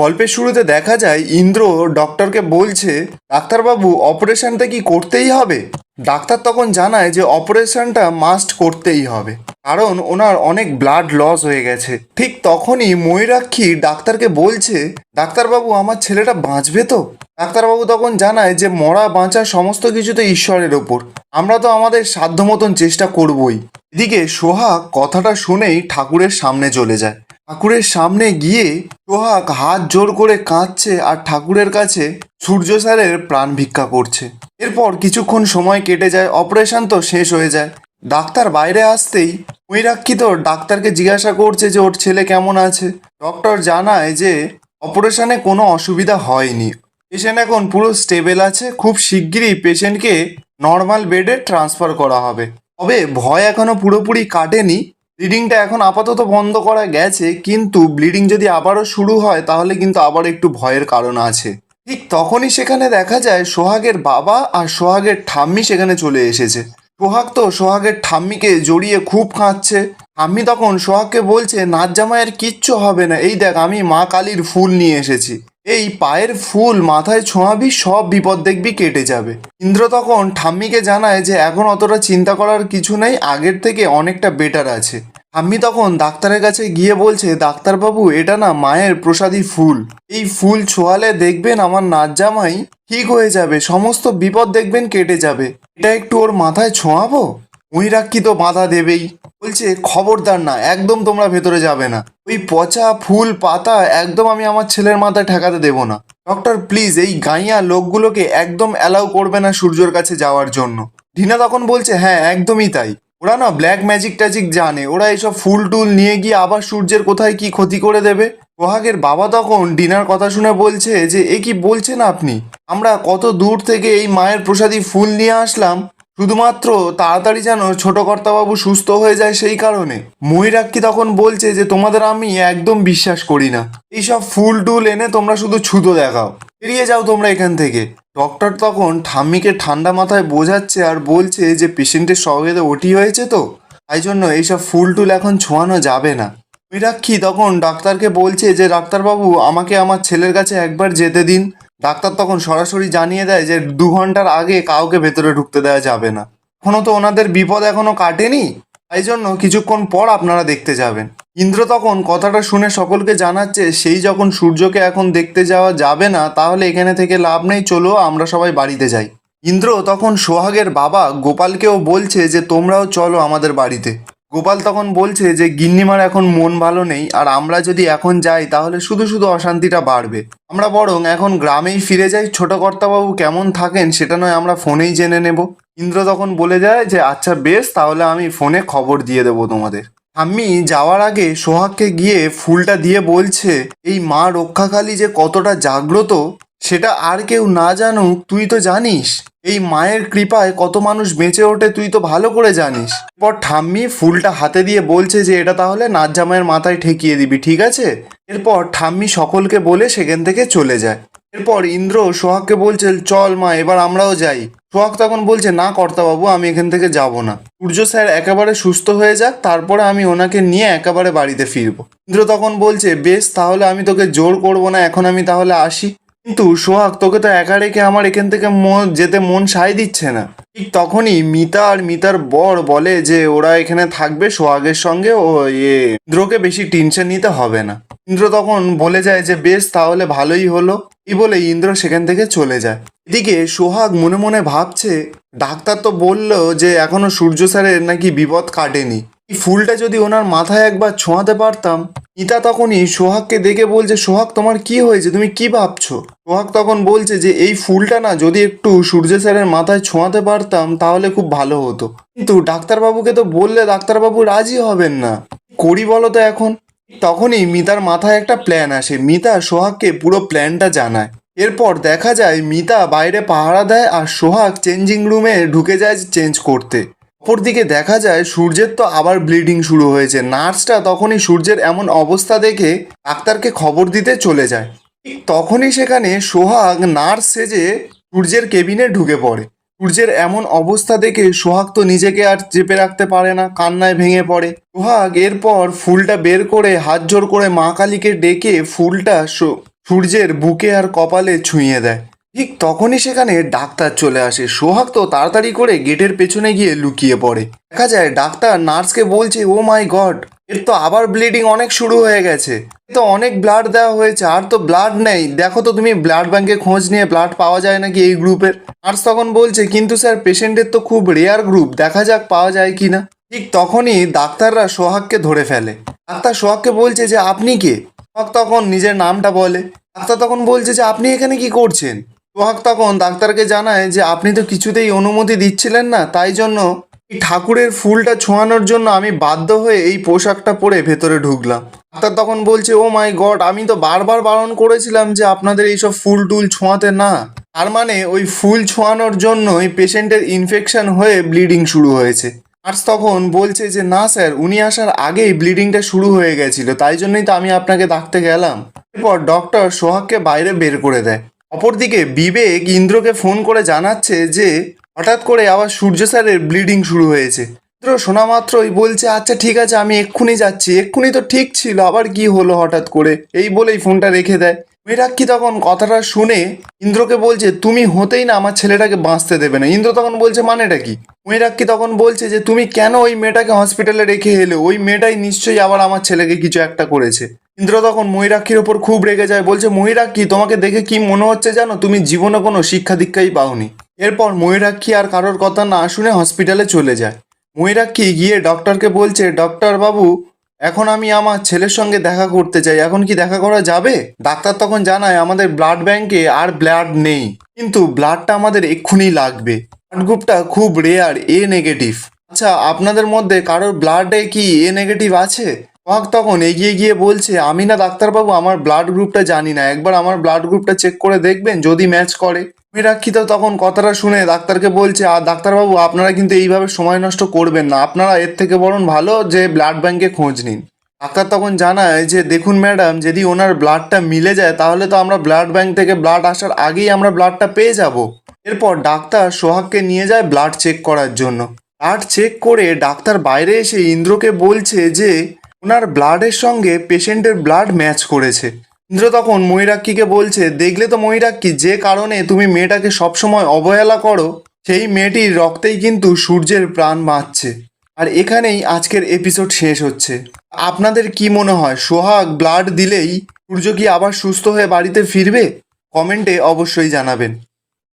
গল্পের শুরুতে দেখা যায় ইন্দ্র ডক্টরকে বলছে, ডাক্তারবাবু অপারেশনটা কি করতেই হবে? ডাক্তার তখন জানায় যে অপারেশনটা মাস্ট করতেই হবে, কারণ ওনার অনেক ব্লাড লস হয়ে গেছে। ঠিক তখনই ময়ূরাক্ষী ডাক্তারকে বলছে, ডাক্তারবাবু আমার ছেলেটা বাঁচবে তো? ডাক্তারবাবু তখন জানায় যে মরা বাঁচা সমস্ত কিছু তো ঈশ্বরের ওপর, আমরা তো আমাদের সাধ্য মতন চেষ্টা করবই। এদিকে সোহাগ কথাটা শুনেই ঠাকুরের সামনে চলে যায়। ঠাকুরের সামনে গিয়ে সোহাগ হাত জোর করে কাঁদছে আর ঠাকুরের কাছে সূর্য স্যারের প্রাণ ভিক্ষা করছে। এরপর কিছুক্ষণ সময় কেটে যায়, অপারেশন তো শেষ হয়ে যায়। ডাক্তার বাইরে আসতেই ময়ূরাক্ষী তো ডাক্তারকে জিজ্ঞাসা করছে যে ওর ছেলে কেমন আছে। ডক্টর জানায় যে অপারেশনে কোনো অসুবিধা হয়নি, পেশেন্ট এখন পুরো স্টেবল আছে, খুব শিগগিরই পেশেন্টকে নর্মাল বেডে ট্রান্সফার করা হবে। তবে ভয় এখনো পুরোপুরি কাটেনি, ব্লিডিংটা এখন আপাতত বন্ধ করা গেছে, কিন্তু ব্লিডিং যদি আবারও শুরু হয় তাহলে কিন্তু আবার একটু ভয়ের কারণ আছে। ঠিক তখনই সেখানে দেখা যায় সোহাগের বাবা আর সোহাগের ঠাম্মি সেখানে চলে এসেছে। সোহাগ তো সোহাগের ঠাম্মিকে জড়িয়ে খুব কাঁদছে। ঠাম্মি তখন সোহাগকে বলছে, নাচ জামাইয়ের কিচ্ছু হবে না, এই দেখ আমি মা কালীর ফুল নিয়ে এসেছি, এই পায়ের ফুল মাথায় ছোঁয়াবি, সব বিপদ দেখবি কেটে যাবে। ইন্দ্র তখন ঠাম্মিকে জানায় যে এখন অতটা চিন্তা করার কিছু নেই, আগের থেকে অনেকটা বেটার আছে। ঠাম্মি তখন ডাক্তারের কাছে গিয়ে বলছে, ডাক্তারবাবু এটা না মায়ের প্রসাদী ফুল, এই ফুল ছোঁয়ালে দেখবেন আমার নাচ জামাই ঠিক হয়ে যাবে, সমস্ত বিপদ দেখবেন কেটে যাবে, এটা একটু ওর মাথায় ছোঁয়াবো? ময়ূরাক্ষী তো বাধা দেবেই, বলছে খবরদার না, একদম তোমরা ভেতরে যাবে না, ওই পচা ফুল পাতা একদম আমি আমার ছেলের মাথায় ঠেকাতে দেবো না। ডক্টর প্লিজ এই গাইয়া লোকগুলোকে একদম অ্যালাউ করবে না সূর্যর কাছে যাওয়ার জন্য। ঢিনা তখন বলছে, হ্যাঁ একদমই তাই, ওরা না ব্ল্যাক ম্যাজিক ট্যাজিক জানে, ওরা এইসব ফুল টুল নিয়ে গিয়ে আবার সূর্যের কোথায় কি ক্ষতি করে দেবে। সোহাগের বাবা তখন ডিনার কথা শুনে বলছে যে এ কি বলছেন আপনি, আমরা কত দূর থেকে এই মায়ের প্রসাদী ফুল নিয়ে আসলাম শুধুমাত্র তাড়াতাড়ি যেন ছোট কর্তাবাবু সুস্থ হয়ে যায় সেই কারণে। ময়ূরাক্ষী তখন বলছে যে তোমাদের আমি একদম বিশ্বাস করি না, এইসব ফুল টুল এনে তোমরা শুধু ছুতো দেখাও, বেরিয়ে যাও তোমরা এখান থেকে। ডক্টর তখন ঠাম্মিকে ঠান্ডা মাথায় বোঝাচ্ছে আর বলছে যে পেশেন্টের সহজে ওটি হয়েছে তো, তাই জন্য এইসব ফুল টুল এখন ছোঁয়ানো যাবে না। মীরাক্ষী তখন ডাক্তারকে বলছে যে ডাক্তারবাবু আমাকে আমার ছেলের কাছে একবার যেতে দিন। ডাক্তার তখন সরাসরি জানিয়ে দেয় যে 2 ঘন্টার আগে কাউকে ভেতরে ঢুকতে দেওয়া যাবে না, এখনো তো ওনাদের বিপদ এখনো কাটেনি, তাই জন্য কিছুক্ষণ পর আপনারা দেখতে যাবেন। ইন্দ্র তখন কথাটা শুনে সকলকে জানাচ্ছে সেই যখন সূর্যকে এখন দেখতে যাওয়া যাবে না তাহলে এখানে থেকে লাভ নেই, চলো আমরা সবাই বাড়িতে যাই। ইন্দ্র তখন সোহাগের বাবা গোপালকেও বলছে যে তোমরাও চলো আমাদের বাড়িতে। গোপাল তখন বলছে যে গিন্নিমার এখন মন ভালো নেই, আর আমরা যদি এখন যাই তাহলে শুধু শুধু অশান্তিটা বাড়বে, আমরা বরং এখন গ্রামেই ফিরে যাই, ছোট কর্তাবাবু কেমন থাকেন সেটা নয় আমরা ফোনেই জেনে নেব। ইন্দ্র তখন বলে যায় যে আচ্ছা বেশ, তাহলে আমি ফোনে খবর দিয়ে দেবো তোমাদের। আমি যাওয়ার আগে সোহাগকে গিয়ে ফুলটা দিয়ে বলছে, এই মা রক্ষাকালী যে কতটা জাগ্রত সেটা আর কেউ না জানুক তুই তো জানিস, এই মায়ের কৃপায় কত মানুষ বেঁচে ওঠে তুই তো ভালো করে জানিস। এরপর ঠাম্মি ফুলটা হাতে দিয়ে বলছে যে এটা তাহলে নাচ জামাইয়ের মাথায় ঠেকিয়ে দিবি, ঠিক আছে? এরপর ঠাম্মি সকলকে বলে সেখান থেকে চলে যায়। এরপর ইন্দ্র সোহাগকে বলছে, চল মা এবার আমরাও যাই। সোহাগ তখন বলছে, না কর্তাবাবু আমি এখান থেকে যাব না, সূর্য স্যার একেবারে সুস্থ হয়ে যাক তারপরে আমি ওনাকে নিয়ে একেবারে বাড়িতে ফিরবো। ইন্দ্র তখন বলছে, বেশ তাহলে আমি তোকে জোর করবো না, এখন আমি তাহলে আসি। কিন্তু সোহাগ তোকে তো একা রেখে আমার এখান থেকে যেতে মন সায় দিচ্ছে না। ঠিক তখনই মিতা আর মিতার বর বলে যে ওরা এখানে থাকবে সোহাগের সঙ্গে, ও ইন্দ্রকে বেশি টেনশন নিতে হবে না। ইন্দ্র তখন বলে যায় যে বেশ তাহলে ভালোই হলো, এই বলে ইন্দ্র সেখান থেকে চলে যায়। এদিকে সোহাগ মনে মনে ভাবছে, ডাক্তার তো বললো যে এখনো সূর্য স্যারের নাকি বিপদ কাটেনি, এই ফুলটা যদি ওনার মাথায় একবার ছোঁয়াতে পারতাম। মিতা তখনই সোহাগকে দেখে বলছে, সোহাগ তোমার কি হয়েছে, তুমি কি ভাবছো? সোহাগ তখন বলছে যে এই ফুলটা না যদি একটু সূর্য স্যারের মাথায় ছোঁয়াতে পারতাম তাহলে খুব ভালো হতো, কিন্তু ডাক্তারবাবুকে তো বললে ডাক্তারবাবু রাজি হবেন না, করি বলো তো এখন। তখনই মিতার মাথায় একটা প্ল্যান আসে, মিতা সোহাগকে পুরো প্ল্যানটা জানায়। এরপর দেখা যায় মিতা বাইরে পাহারা দেয় আর সোহাগ চেঞ্জিং রুমে ঢুকে যায় চেঞ্জ করতে। অপরদিকে দেখা যায় সূর্যের তো আবার ব্লিডিং শুরু হয়েছে। নার্সটা তখনই সূর্যের এমন অবস্থা দেখে ডাক্তারকে খবর দিতে চলে যায়। ঠিক তখনই সেখানে সোহাগ নার্স সেজে সূর্যের কেবিনে ঢুকে পড়ে। সূর্যের এমন অবস্থা দেখে সোহাগ তো নিজেকে আর চেপে রাখতে পারে না, কান্নায় ভেঙে পড়ে। সোহাগ এরপর ফুলটা বের করে হাত জোর করে মা কালীকে ডেকে ফুলটা সূর্যের বুকে আর কপালে ছুঁয়ে দেয়। ঠিক তখনই সেখানে ডাক্তার চলে আসে। সোহাগ তো তাড়াতাড়ি করে গেটের পেছনে গিয়ে লুকিয়ে পড়ে। দেখা যায় ডাক্তার নার্সকে বলছে, ও মাই গড, এর তো আবার ব্লিডিং অনেক শুরু হয়ে গেছে, এর তো অনেক ব্লাড দেওয়া হয়েছে, আর তো ব্লাড নেই, দেখো তো তুমি ব্লাড ব্যাংকে খোঁজ নিয়ে ব্লাড পাওয়া যায় নাকি এই গ্রুপের। নার্স তখন বলছে, কিন্তু স্যার পেশেন্টের তো খুব রেয়ার গ্রুপ, দেখা যাক পাওয়া যায় কিনা। ঠিক তখনই ডাক্তাররা সোহাগকে ধরে ফেলে। ডাক্তার সোহাগকে বলছে যে আপনি কে। সোহাগ তখন নিজের নামটা বলে। ডাক্তার তখন বলছে যে আপনি এখানে কি করছেন। সোহাগ তখন ডাক্তারকে জানায় যে আপনি তো কিছুতেই অনুমতি দিচ্ছিলেন না, তাই জন্য এই ঠাকুরের ফুলটা ছোঁয়ানোর জন্য আমি বাধ্য হয়ে এই পোশাকটা পরে ভেতরে ঢুকলাম। ডাক্তার তখন বলছে, ও মাই গড, আমি তো বারবার বারণ করেছিলাম যে আপনাদের এইসব ফুল টুল ছোঁয়াতে না। তার মানে ওই ফুল ছোঁয়ানোর জন্যই পেশেন্টের ইনফেকশন হয়ে ব্লিডিং শুরু হয়েছে। নার্স তখন বলছে যে না স্যার, উনি আসার আগেই ব্লিডিংটা শুরু হয়ে গেছিল, তাই জন্যই তো আমি আপনাকে ডাকতে গেলাম। এরপর ডক্টর সোহাগকে বাইরে বের করে দেয়। অপরদিকে বিবেক ইন্দ্রকে ফোন করে জানাচ্ছে যে হঠাৎ করে আবার সূর্য স্যারের ব্লিডিং শুরু হয়েছে। ইন্দ্র শোনা মাত্রই বলছে, আচ্ছা ঠিক আছে, আমি এক্ষুনি যাচ্ছি। এক্ষুনি তো ঠিক ছিল, আবার কি হলো হঠাৎ করে, এই বলেই ফোনটা রেখে দেয়। মীরাক্ষী তখন কথাটা শুনে ইন্দ্রকে বলছে, তুমি হতেই না আমার ছেলেটাকে বাঁচতে দেবে না। ইন্দ্র তখন বলছে, মানেটা কি। মীরাক্ষী তখন বলছে যে তুমি কেন ওই মেয়েটাকে হসপিটালে রেখে এলে, ওই মেয়েটাই নিশ্চয়ই আবার আমার ছেলেকে কিছু একটা করেছে। ইন্দ্র তখন ময়ূরাক্ষীর ওপর খুব রেগে যায়, বলছে, ময়ূরাক্ষী, তোমাকে দেখে কি মনে হচ্ছে জানো, তুমি জীবনে কোনো শিক্ষা দীক্ষাই পাওনি। এরপর ময়ূরাক্ষী আর কারোর কথা না শুনে হসপিটালে চলে যায়। ময়ূরাক্ষী গিয়ে ডক্টরকে বলছে, ডক্টর বাবু, এখন আমি আমার ছেলের সঙ্গে দেখা করতে চাই, এখন কি দেখা করা যাবে। ডাক্তার তখন জানায়, আমাদের ব্লাড ব্যাংকে আর ব্লাড নেই, কিন্তু ব্লাডটা আমাদের এক্ষুনি লাগবে। ব্লাড গ্রুপটা খুব রেয়ার, এ নেগেটিভ। আচ্ছা, আপনাদের মধ্যে কারোর ব্লাডে কি এ নেগেটিভ আছে। সোহাগ তখন এগিয়ে গিয়ে বলছে, আমি না ডাক্তারবাবু, আমার ব্লাড গ্রুপটা জানি না, একবার আমার ব্লাড গ্রুপটা চেক করে দেখবেন, যদি ম্যাচ করে। মীরাক্ষী তো তখন কথাটা শুনে ডাক্তারকে বলছে, আর ডাক্তারবাবু, আপনারা কিন্তু এইভাবে সময় নষ্ট করবেন না, আপনারা এর থেকে বরং ভালো যে ব্লাড ব্যাংকে খোঁজ নিন। ডাক্তার তখন জানায় যে দেখুন ম্যাডাম, যদি ওনার ব্লাডটা মিলে যায় তাহলে তো আমরা ব্লাড ব্যাংক থেকে ব্লাড আসার আগেই আমরা ব্লাডটা পেয়ে যাব। এরপর ডাক্তার সোহাগকে নিয়ে যায় ব্লাড চেক করার জন্য। ব্লাড চেক করে ডাক্তার বাইরে এসে ইন্দ্রকে বলছে যে ওনার ব্লাডের সঙ্গে পেশেন্টের ব্লাড ম্যাচ করেছে। ইন্দ্র তখন ময়ূরাক্ষীকে বলছে, দেখলে তো ময়ূরাক্ষী, যে কারণে তুমি মেয়েটাকে সবসময় অবহেলা করো, সেই মেয়েটির রক্তেই কিন্তু সূর্যের প্রাণ বাঁচছে। আর এখানেই আজকের এপিসোড শেষ হচ্ছে। আপনাদের কি মনে হয়, সোহাগ ব্লাড দিলেই সূর্য কি আবার সুস্থ হয়ে বাড়িতে ফিরবে? কমেন্টে অবশ্যই জানাবেন।